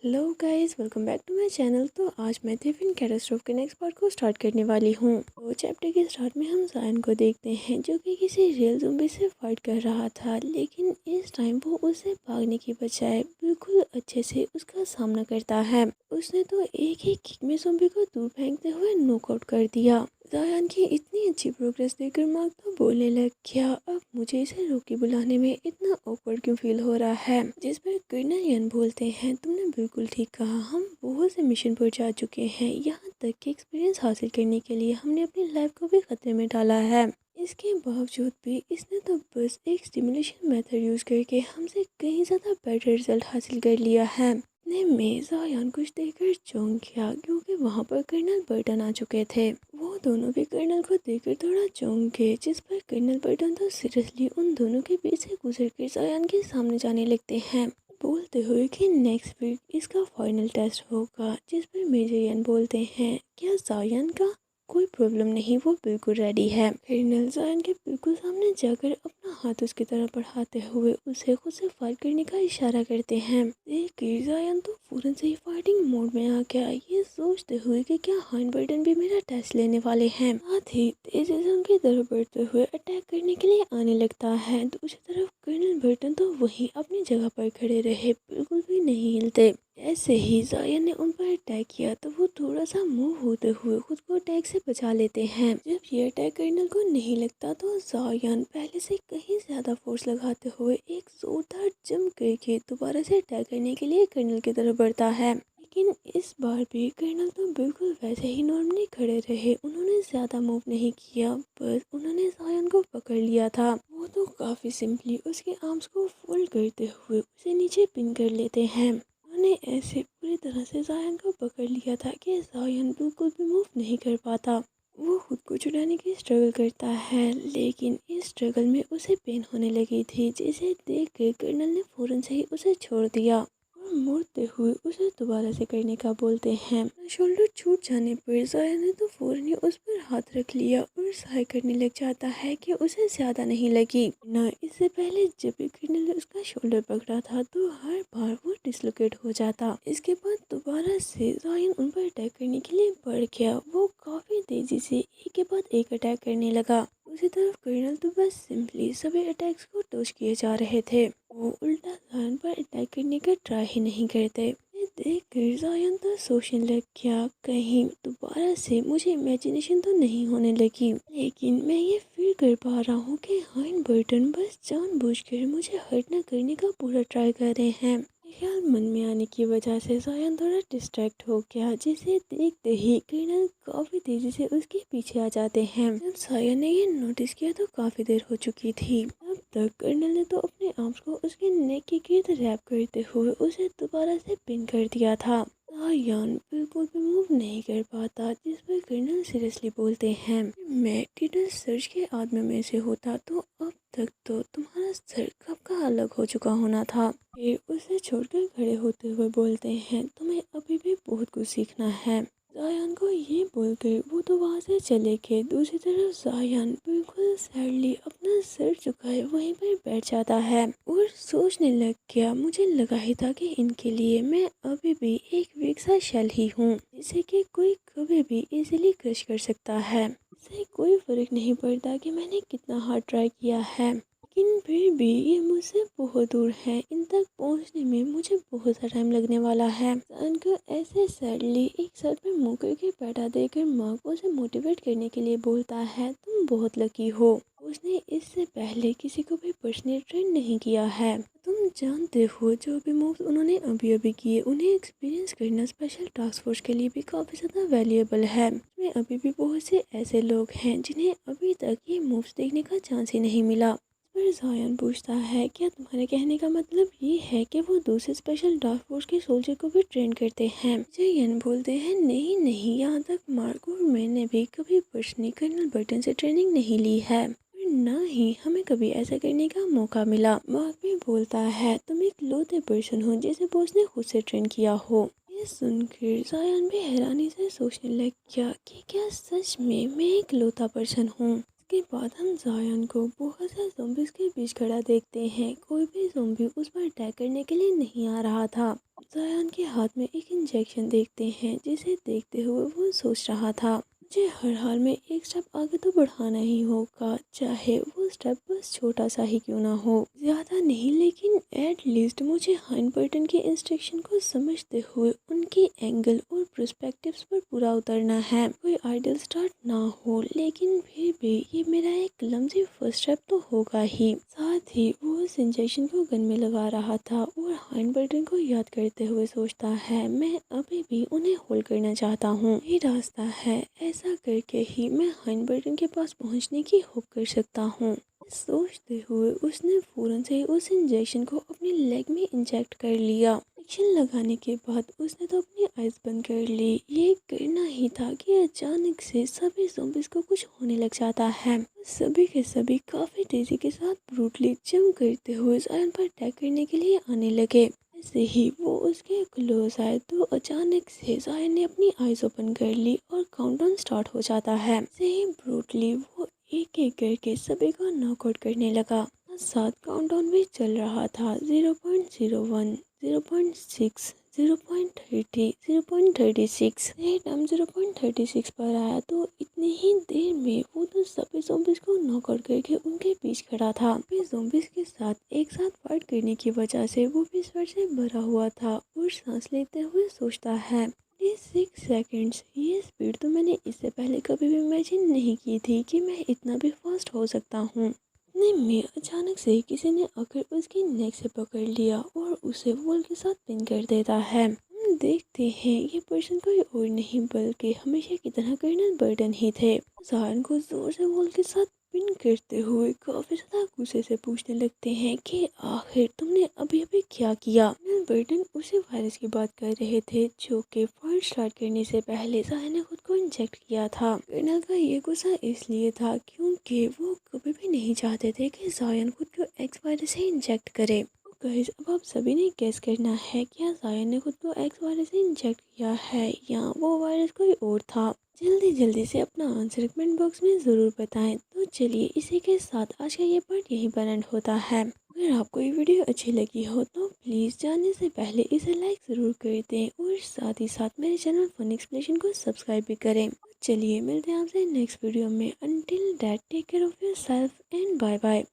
Hello guys, welcome back to my channel. तो आज मैं टिफिन कैटास्ट्रोफ के नेक्स्ट पार्ट को स्टार्ट करने वाली हूँ। तो चैप्टर के स्टार्ट में हम जायन को देखते हैं जो कि किसी रियल ज़ॉम्बी से फाइट कर रहा था, लेकिन इस टाइम वो उससे भागने की बजाय बिल्कुल अच्छे से उसका सामना करता है। उसने तो एक ही किक में ज़ॉम्बी को दूर फेंकते हुए नॉकआउट कर दिया। जायन की इतनी अच्छी प्रोग्रेस देखकर मार्क तो बोलने लग गया, अब मुझे इसे रॉकी बुलाने में इतना ऑकवर्ड क्यों फील हो रहा है। जिस पर कर्नल यन बोलते हैं, तुमने बिल्कुल ठीक कहा, हम बहुत से मिशन पर जा चुके हैं, यहाँ तक कि एक्सपीरियंस हासिल करने के लिए हमने अपनी लाइफ को भी खतरे में डाला है। इसके बावजूद भी इसने तो बस एक स्टिमुलेशन मेथड यूज़ करके हमसे कहीं ज़्यादा बेटर रिजल्ट हासिल कर लिया है। इतने में जायन कुछ देखकर चौंक गया क्योंकि वहाँ पर कर्नल बर्टन आ चुके थे। वो दोनों भी कर्नल को देखकर थोड़ा चौंक गए, जिस पर कर्नल बर्टन तो सीरियसली उन दोनों के बीच से गुजर कर जायन के सामने जाने लगते हैं, बोलते हुए कि नेक्स्ट वीक इसका फाइनल टेस्ट होगा। जिस पर मेजर यन बोलते हैं, क्या जायन का कोई प्रॉब्लम नहीं, वो बिल्कुल रेडी है। कर्नल जायन के बिल्कुल सामने जाकर अपना हाथ उसकी तरफ बढ़ाते हुए उसे खुद से फाइट करने का इशारा करते हैं। देखकर जायन तो फौरन से ही फाइटिंग मोड में आ गया, ये सोचते हुए कि क्या हाइन बर्टन भी मेरा टेस्ट लेने वाले हैं। साथ ही तेजी से उनकी तरफ बढ़ते हुए अटैक करने के लिए आने लगता है। दूसरी तरफ कर्नल बर्टन तो वहीं अपनी जगह पर खड़े रहे, बिल्कुल भी नहीं हिलते। ऐसे ही जायन ने उन पर अटैक किया तो वो थोड़ा सा मूव होते हुए खुद को अटैक से बचा लेते हैं। जब ये अटैक कर्नल को नहीं लगता तो जायन पहले से कहीं ज्यादा फोर्स लगाते हुए एक जोरदार जंप करके दोबारा से अटैक करने के लिए कर्नल की तरफ बढ़ता है। लेकिन इस बार भी कर्नल तो बिल्कुल वैसे ही नॉर्मली खड़े रहे, उन्होंने ज्यादा मूव नहीं किया, बस उन्होंने जायन को पकड़ लिया था। वो तो काफी सिंपली उसके आर्म्स को फोल्ड करते हुए उसे नीचे पिन कर लेते हैं। उन्होंने ऐसे पूरी तरह से जायन को पकड़ लिया था कि जायन बिल्कुल भी मूव नहीं कर पाता। वो खुद को छुड़ाने की स्ट्रगल करता है, लेकिन इस स्ट्रगल में उसे पेन होने लगी थी, जिसे देख कर कर्नल ने फौरन से ही उसे छोड़ दिया और मुड़ते हुए उसे दोबारा से करने का बोलते हैं। शोल्डर छूट जाने पर जायन ने तो फौरन ही उस पर हाथ रख लिया और सहाय करने लग जाता है कि उसे ज्यादा नहीं लगी। न इससे पहले जब भी कर्नल ने उसका शोल्डर पकड़ा था तो हर बार वो डिसलोकेट हो जाता। इसके बाद दोबारा से जायन उन पर अटैक करने के लिए बढ़ गया। वो काफी तेजी से एक के बाद एक अटैक करने लगा। दूसरी तरफ कर्नल तो बस सिंपली सभी अटैक्स को डॉज किए जा रहे थे, वो उल्टा जायन पर अटैक करने का ट्राई ही नहीं करते। ये देख कर जायन तो सोचने लग गया, कहीं दोबारा से मुझे इमेजिनेशन तो नहीं होने लगी, लेकिन मैं ये फील कर पा रहा हूँ कि हाइन बर्टन बस जानबूझकर मुझे हर्ट न करने का पूरा ट्राई कर रहे हैं। ख्याल मन में आने की वजह से जायन थोड़ा डिस्ट्रैक्ट हो गया, जिसे देखते ही कर्नल काफी तेजी से उसके पीछे आ जाते हैं। जब जायन ने ये नोटिस किया तो काफी देर हो चुकी थी। तब तक कर्नल ने तो अपने आर्म्स को उसके नेक के गिर्द रैप करते हुए उसे दोबारा से पिन कर दिया था। जायन बिल्कुल भी मूव नहीं कर पाता, जिस पर कर्नल सीरियसली बोलते हैं, मैं टीटर सर्च के आदमी में से होता तो अब तक तो तुम्हारा सर कब का अलग हो चुका होना था। फिर उसे छोड़कर खड़े होते हुए बोलते हैं, तुम्हें अभी भी बहुत कुछ सीखना है। जायन को ये बोलकर वो तो वहाँ से चले गए। दूसरी तरफ जायन बिल्कुल सैडली अपना सर झुकाए वहीं पर बैठ जाता है और सोचने लग गया, मुझे लगा ही था कि इनके लिए मैं अभी भी एक वीक सा शेल ही हूँ, जिसे कि कोई कभी भी इजीली क्रश कर सकता है। इससे कोई फर्क नहीं पड़ता कि मैंने कितना हार्ड ट्राई किया है, लेकिन फिर भी ये मुझसे बहुत दूर है, इन तक पहुंचने में मुझे बहुत सा टाइम लगने वाला है। सन को ऐसे सैडली एक सर पे मुंह करके बैठा देकर मार्क उसे मोटिवेट करने के लिए बोलता है, तुम बहुत लकी हो, उसने इससे पहले किसी को भी पर्सनली ट्रेन नहीं किया है। तुम जानते हो जो भी मूव्स उन्होंने अभी अभी किए, उन्हें एक्सपीरियंस करना स्पेशल टास्क फोर्स के लिए भी काफ़ी ज़्यादा वैल्यूएबल है। इसमें अभी भी बहुत से ऐसे लोग हैं जिन्हें अभी तक ये मूव्स देखने का चांस ही नहीं मिला। पर जायन पूछता है, क्या तुम्हारे कहने का मतलब ये है कि वो दूसरे स्पेशल टास्क फोर्स के सोल्जर को भी ट्रेन करते हैं? जायन बोलते हैं, नहीं नहीं, यहाँ तक मार्क और मैंने भी कभी पर्सनली कर्नल बर्टन से ट्रेनिंग नहीं ली है, ना ही हमें कभी ऐसा करने का मौका मिला। मार्क भी बोलता है, तुम एक लौते पर्सन हो जिसे बॉस ने खुद से ट्रेन किया हो। ये सुनकर जायन भी हैरानी से सोचने लग गया कि क्या सच में मैं एक लौता पर्सन हूँ। इसके बाद हम जायन को बहुत से ज़ॉम्बीज़ के बीच खड़ा देखते हैं। कोई भी ज़ॉम्बी उस पर अटैक करने के लिए नहीं आ रहा था। ज़ायान के हाथ में एक इंजेक्शन देखते हैं, जिसे देखते हुए वो सोच रहा था, मुझे हर हाल में एक स्टेप आगे तो बढ़ाना ही होगा, चाहे वो स्टेप बस छोटा सा ही क्यों ना हो। ज़्यादा नहीं, लेकिन एट लीस्ट मुझे हाइन बर्टन के इंस्ट्रक्शन को समझते हुए उनकी एंगल और पर्सपेक्टिव्स पर पूरा उतरना है। कोई आइडियल स्टार्ट ना हो, लेकिन फिर भी ये मेरा एक क्लमज़ी फर्स्ट स्टेप तो होगा ही। साथ ही वो उस इंजेक्शन को गन में लगा रहा था और हाइन बर्टन को याद करते हुए सोचता है, मैं अभी भी उन्हें होल्ड करना चाहता हूँ, ये रास्ता है, ऐसा करके ही मैं हाइन बर्टन के पास पहुँचने की होप कर सकता हूँ। सोचते हुए उसने फौरन से उस इंजेक्शन को अपनी लेग में इंजेक्ट कर लिया। इंजेक्शन लगाने के बाद उसने तो अपनी आइज बंद कर ली। ये करना ही था कि अचानक से सभी ज़ॉम्बीज़ को कुछ होने लग जाता है। सभी के सभी काफ़ी तेज़ी के साथ ब्रूटली जंप करते हुए ज़ायन पर अटैक करने के लिए आने लगे। ऐसे ही वो उसके क्लोज आए तो अचानक से ज़ायन ने अपनी आइज ओपन कर ली और काउंटडाउन स्टार्ट हो जाता है। ऐसे ही ब्रूटली वो एक एक करके सभी को नॉकआउट करने लगा। साथ काउंटडाउन भी चल रहा था। 0.01, 0.6, 0.30, 0.36। ये टाइम 0.36 पर आया तो इतनी ही देर में वो तो सभी ज़ॉम्बीज़ को नॉकआउट करके उनके बीच खड़ा था। वे ज़ॉम्बीज़ के साथ एक साथ फाइट करने की वजह से वो भी स्वेट से भरा हुआ था और सांस लेते हुए सोचता है, 6 सेकंड्स, ये स्पीड तो मैंने इससे पहले कभी भी इमेजिन नहीं की थी कि मैं इतना भी फास्ट हो सकता हूँ। इतने में अचानक से किसी ने आकर उसकी नेक से पकड़ लिया और उसे वॉल के साथ पिन कर देता है। हम देखते हैं ये पर्सन कोई और नहीं बल्कि हमेशा की तरह कर्नल बर्टन ही थे। ज़ायन को जोर से वॉल के साथ पिन करते हुए काफी ज्यादा गुस्से से पूछने लगते हैं कि आखिर तुमने अभी अभी क्या किया। कर्नल बर्टन उसी वायरस की बात कर रहे थे जो कि फाइट स्टार्ट करने से पहले ज़ायन ने खुद को इंजेक्ट किया था। कर्नल का ये गुस्सा इसलिए था क्योंकि वो कभी भी नहीं चाहते थे कि ज़ायन खुद को एक्स वायरस से इंजेक्ट करे। गाइस, अब आप सभी ने गेस करना है क्या ज़ायन ने खुद को एक्स वायरस से इंजेक्ट किया है या वो वायरस कोई और था। जल्दी से अपना आंसर कमेंट बॉक्स में ज़रूर बताएं। तो चलिए इसी के साथ आज का ये पार्ट यहीं पर एंड होता है। अगर आपको ये वीडियो अच्छी लगी हो तो प्लीज़ जाने से पहले इसे लाइक ज़रूर कर दें और साथ ही साथ मेरे चैनल फन एक्सप्लेनेशन को सब्सक्राइब भी करें। चलिए मिलते हैं आपसे नेक्स्ट वीडियो में। Until that take care of yourself and bye bye.